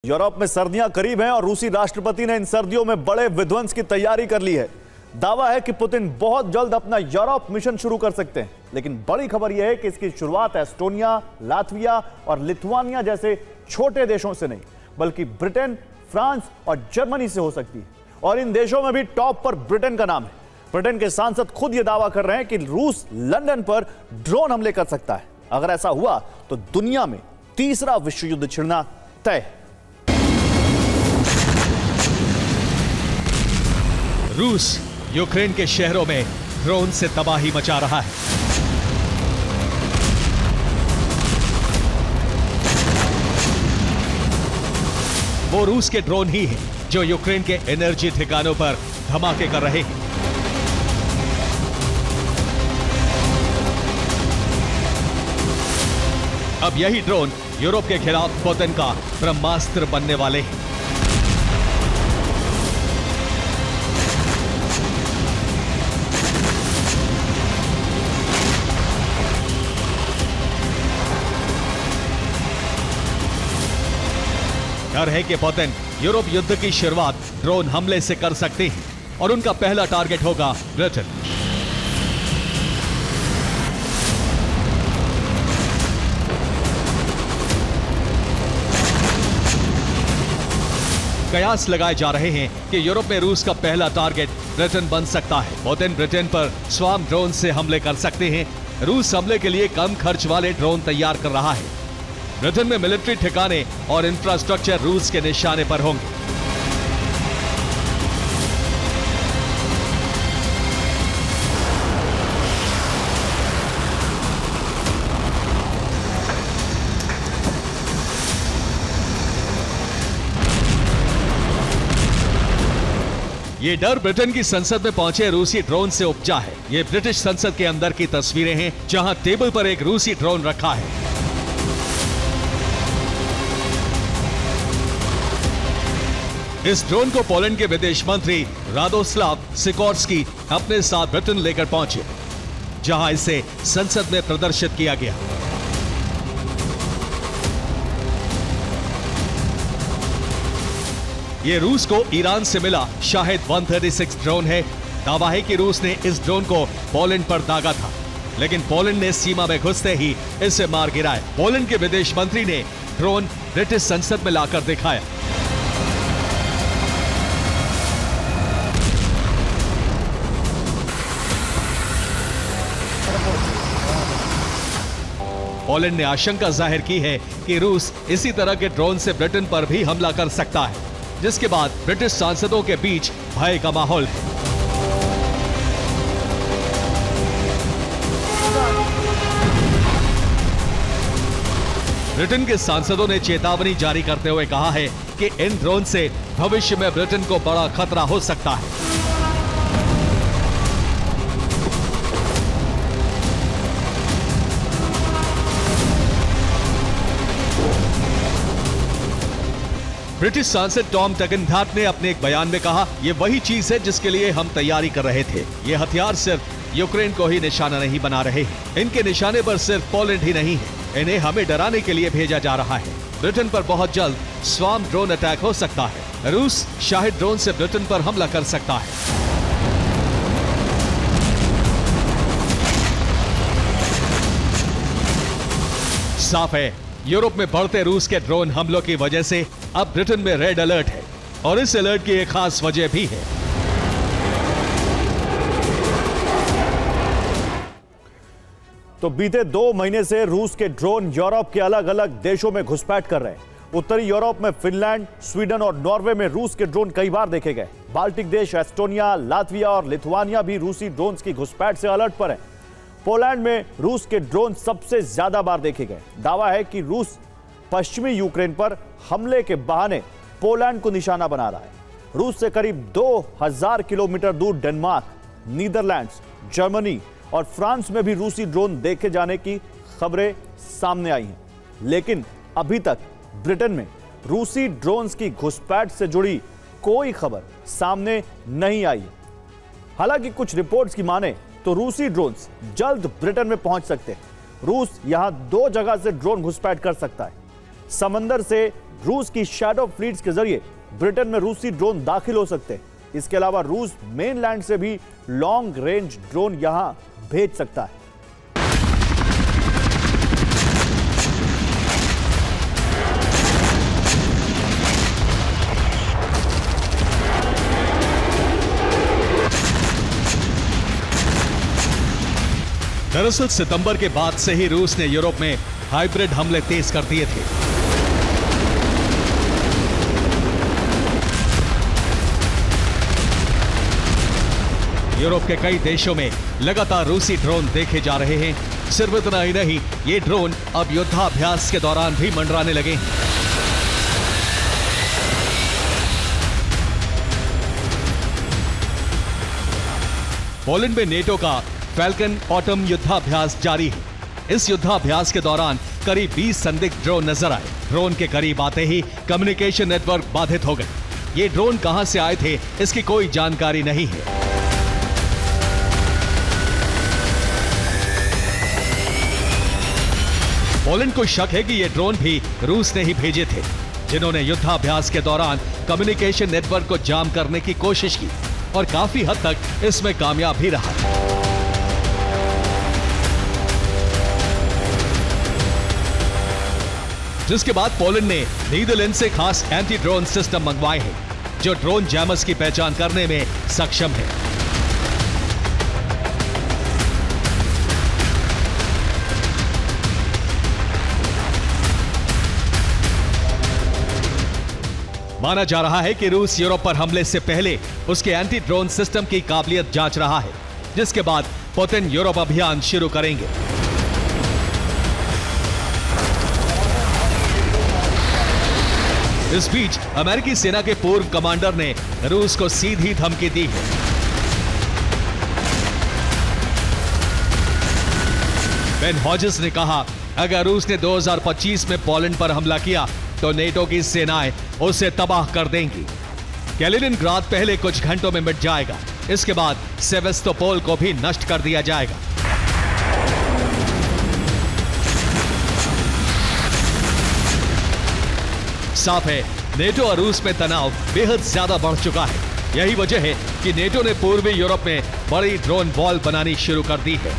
Europe में सर्दियां करीब हैं और रूसी राष्ट्रपति ने इन सर्दियों में बड़े विध्वंस की तैयारी कर ली है। दावा है कि पुतिन बहुत जल्द अपना यूरोप मिशन शुरू कर सकते हैं, लेकिन बड़ी खबर यह है कि इसकी शुरुआत एस्टोनिया, लातविया और लिथुआनिया जैसे छोटे देशों से नहीं, बल्कि ब्रिटेन, फ्रांस और जर्मनी से हो सकती है। और इन देशों में भी टॉप पर ब्रिटेन का नाम है। ब्रिटेन के सांसद खुद यह दावा कर रहे हैं कि रूस लंदन पर ड्रोन हमले कर सकता है। अगर ऐसा हुआ तो दुनिया में तीसरा विश्व युद्ध छिड़ना तय है। रूस यूक्रेन के शहरों में ड्रोन से तबाही मचा रहा है। वो रूस के ड्रोन ही हैं जो यूक्रेन के एनर्जी ठिकानों पर धमाके कर रहे हैं। अब यही ड्रोन यूरोप के खिलाफ पुतिन का ब्रह्मास्त्र बनने वाले हैं। डर है कि पुतिन यूरोप युद्ध की शुरुआत ड्रोन हमले से कर सकते हैं और उनका पहला टारगेट होगा ब्रिटेन। कयास लगाए जा रहे हैं कि यूरोप में रूस का पहला टारगेट ब्रिटेन बन सकता है। पुतिन ब्रिटेन पर स्वार्म ड्रोन से हमले कर सकते हैं। रूस हमले के लिए कम खर्च वाले ड्रोन तैयार कर रहा है। ब्रिटेन में मिलिट्री ठिकाने और इंफ्रास्ट्रक्चर रूस के निशाने पर होंगे। ये डर ब्रिटेन की संसद में पहुंचे रूसी ड्रोन से उपजा है। ये ब्रिटिश संसद के अंदर की तस्वीरें हैं, जहां टेबल पर एक रूसी ड्रोन रखा है। इस ड्रोन को पोलैंड के विदेश मंत्री रादोस्लाव सिकोर्स्की अपने साथ ब्रिटेन लेकर पहुंचे, जहां इसे संसद में प्रदर्शित किया गया। ये रूस को ईरान से मिला शाहिद 136 ड्रोन है। दावा है कि रूस ने इस ड्रोन को पोलैंड पर दागा था, लेकिन पोलैंड ने सीमा में घुसते ही इसे मार गिराया। पोलैंड के विदेश मंत्री ने ड्रोन ब्रिटिश संसद में लाकर दिखाया। पोलैंड ने आशंका जाहिर की है कि रूस इसी तरह के ड्रोन से ब्रिटेन पर भी हमला कर सकता है, जिसके बाद ब्रिटिश सांसदों के बीच भय का माहौल है। ब्रिटेन के सांसदों ने चेतावनी जारी करते हुए कहा है कि इन ड्रोन से भविष्य में ब्रिटेन को बड़ा खतरा हो सकता है। ब्रिटिश सांसद टॉम टगनहार्ट ने अपने एक बयान में कहा, यह वही चीज है जिसके लिए हम तैयारी कर रहे थे। ये हथियार सिर्फ यूक्रेन को ही निशाना नहीं बना रहे हैं, इनके निशाने पर सिर्फ पोलैंड ही नहीं है, इन्हें हमें डराने के लिए भेजा जा रहा है। ब्रिटेन पर बहुत जल्द स्वार्म ड्रोन अटैक हो सकता है। रूस शाहिद ड्रोन से ब्रिटेन पर हमला कर सकता है। साफ है, यूरोप में बढ़ते रूस के ड्रोन हमलों की वजह से अब ब्रिटेन में रेड अलर्ट है, और इस अलर्ट की एक खास वजह भी है। तो बीते 2 महीने से रूस के ड्रोन यूरोप के अलग अलग देशों में घुसपैठ कर रहे हैं। उत्तरी यूरोप में फिनलैंड, स्वीडन और नॉर्वे में रूस के ड्रोन कई बार देखे गए। बाल्टिक देश एस्टोनिया, लातविया और लिथुआनिया भी रूसी ड्रोन की घुसपैठ से अलर्ट पर है। पोलैंड में रूस के ड्रोन सबसे ज्यादा बार देखे गए। दावा है कि रूस पश्चिमी यूक्रेन पर हमले के बहाने पोलैंड को निशाना बना रहा है। रूस से करीब 2000 किलोमीटर दूर डेनमार्क, नीदरलैंड्स, जर्मनी और फ्रांस में भी रूसी ड्रोन देखे जाने की खबरें सामने आई हैं, लेकिन अभी तक ब्रिटेन में रूसी ड्रोन्स की घुसपैठ से जुड़ी कोई खबर सामने नहीं आई है। हालांकि कुछ रिपोर्ट्स की माने तो रूसी ड्रोन्स जल्द ब्रिटेन में पहुंच सकते हैं। रूस यहां 2 जगह से ड्रोन घुसपैठ कर सकता है। समंदर से रूस की शैडो फ्लीट्स के जरिए ब्रिटेन में रूसी ड्रोन दाखिल हो सकते हैं। इसके अलावा रूस मेनलैंड से भी लॉन्ग रेंज ड्रोन यहां भेज सकता है। दरअसल सितंबर के बाद से ही रूस ने यूरोप में हाइब्रिड हमले तेज कर दिए थे। यूरोप के कई देशों में लगातार रूसी ड्रोन देखे जा रहे हैं। सिर्फ इतना ही नहीं, ये ड्रोन अब युद्धाभ्यास के दौरान भी मंडराने लगे हैं। पोलैंड में नेटो का फैल्कन ऑटम युद्धाभ्यास जारी है। इस युद्धाभ्यास के दौरान करीब 20 संदिग्ध ड्रोन नजर आए। ड्रोन के करीब आते ही कम्युनिकेशन नेटवर्क बाधित हो गए। ये ड्रोन कहां से आए थे, इसकी कोई जानकारी नहीं है। पोलैंड को शक है कि ये ड्रोन भी रूस ने ही भेजे थे, जिन्होंने युद्धाभ्यास के दौरान कम्युनिकेशन नेटवर्क को जाम करने की कोशिश की और काफी हद तक इसमें कामयाब भी रहा। जिसके बाद पोलैंड ने नीदरलैंड से खास एंटी ड्रोन सिस्टम मंगवाए हैं, जो ड्रोन जैमर्स की पहचान करने में सक्षम है। माना जा रहा है कि रूस यूरोप पर हमले से पहले उसके एंटी ड्रोन सिस्टम की काबिलियत जांच रहा है, जिसके बाद पुतिन यूरोप अभियान शुरू करेंगे। इस बीच अमेरिकी सेना के पूर्व कमांडर ने रूस को सीधी धमकी दी है। बेन हॉजेस ने कहा, अगर रूस ने 2025 में पोलैंड पर हमला किया तो नेटो की सेनाएं उसे तबाह कर देंगी। कैलिनिनग्राद पहले कुछ घंटों में मिट जाएगा। इसके बाद सेवेस्तोपोल को भी नष्ट कर दिया जाएगा। साफ है, नेटो और रूस में तनाव बेहद ज्यादा बढ़ चुका है। यही वजह है कि नेटो ने पूर्वी यूरोप में बड़ी ड्रोन वॉल बनानी शुरू कर दी है।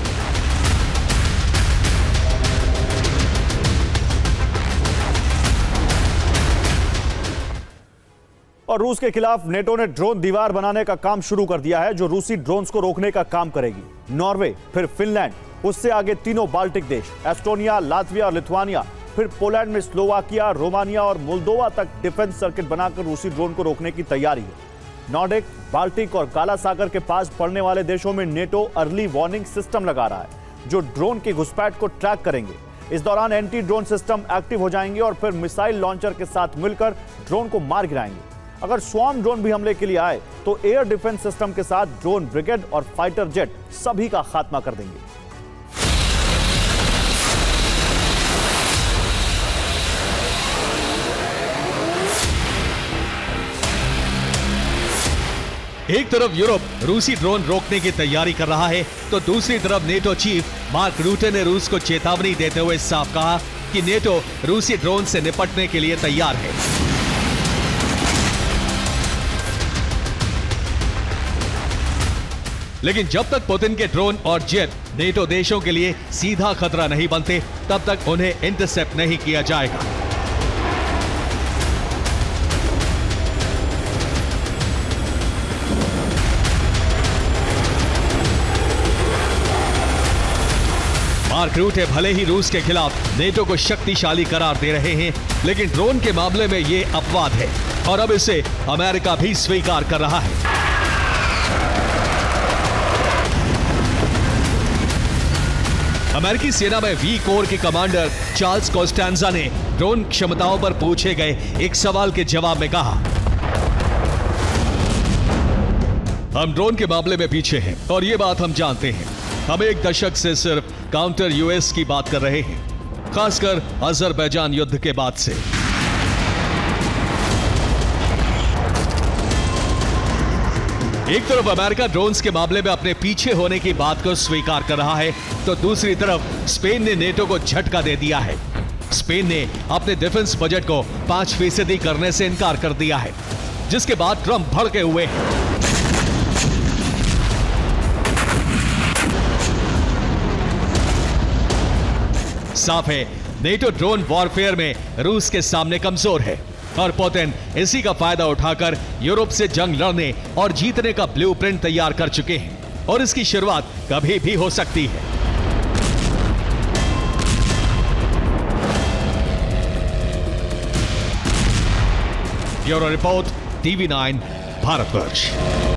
और रूस के खिलाफ नेटो ने ड्रोन दीवार बनाने का काम शुरू कर दिया है, जो रूसी ड्रोन्स को रोकने का काम करेगी। नॉर्वे, फिर फिनलैंड, उससे आगे तीनों बाल्टिक देश, एस्टोनिया, लातविया और लिथुआनिया, फिर पोलैंड में स्लोवाकिया, रोमानिया और मोल्दोवा तक डिफेंस सर्किट बनाकर रूसी ड्रोन को रोकने की तैयारी है। नॉर्डिक, बाल्टिक और काला सागर के पास पड़ने वाले देशों में नेटो अर्ली वार्निंग सिस्टम लगा रहा है, जो ड्रोन की घुसपैठ को ट्रैक करेंगे। इस दौरान एंटी ड्रोन सिस्टम एक्टिव हो जाएंगे और फिर मिसाइल लॉन्चर के साथ मिलकर ड्रोन को मार गिराएंगे। अगर स्वॉर्म ड्रोन भी हमले के लिए आए तो एयर डिफेंस सिस्टम के साथ ड्रोन ब्रिगेड और फाइटर जेट सभी का खात्मा कर देंगे। एक तरफ यूरोप रूसी ड्रोन रोकने की तैयारी कर रहा है, तो दूसरी तरफ नेटो चीफ मार्क रूटे ने रूस को चेतावनी देते हुए साफ कहा कि नेटो रूसी ड्रोन से निपटने के लिए तैयार है। लेकिन जब तक पुतिन के ड्रोन और जेट नेटो देशों के लिए सीधा खतरा नहीं बनते, तब तक उन्हें इंटरसेप्ट नहीं किया जाएगा। मार्क रूटे भले ही रूस के खिलाफ नेटो को शक्तिशाली करार दे रहे हैं, लेकिन ड्रोन के मामले में यह अपवाद है और अब इसे अमेरिका भी स्वीकार कर रहा है। अमेरिकी सेना में वी कोर के कमांडर चार्ल्स कोस्टेंजा ने ड्रोन क्षमताओं पर पूछे गए एक सवाल के जवाब में कहा, हम ड्रोन के मामले में पीछे हैं और यह बात हम जानते हैं। हम एक दशक से सिर्फ काउंटर यूएस की बात कर रहे हैं, खासकर अजरबैजान युद्ध के बाद से। एक तरफ अमेरिका ड्रोन्स के मामले में अपने पीछे होने की बात को स्वीकार कर रहा है, तो दूसरी तरफ स्पेन ने नेटो को झटका दे दिया है। स्पेन ने अपने डिफेंस बजट को 5% करने से इनकार कर दिया है, जिसके बाद ट्रंप भड़के हुए हैं। साफ है, नेटो ड्रोन वॉरफेयर में रूस के सामने कमजोर है और पुतिन इसी का फायदा उठाकर यूरोप से जंग लड़ने और जीतने का ब्लूप्रिंट तैयार कर चुके हैं और इसकी शुरुआत कभी भी हो सकती है। Bureau report, TV9 Bharatvarsh.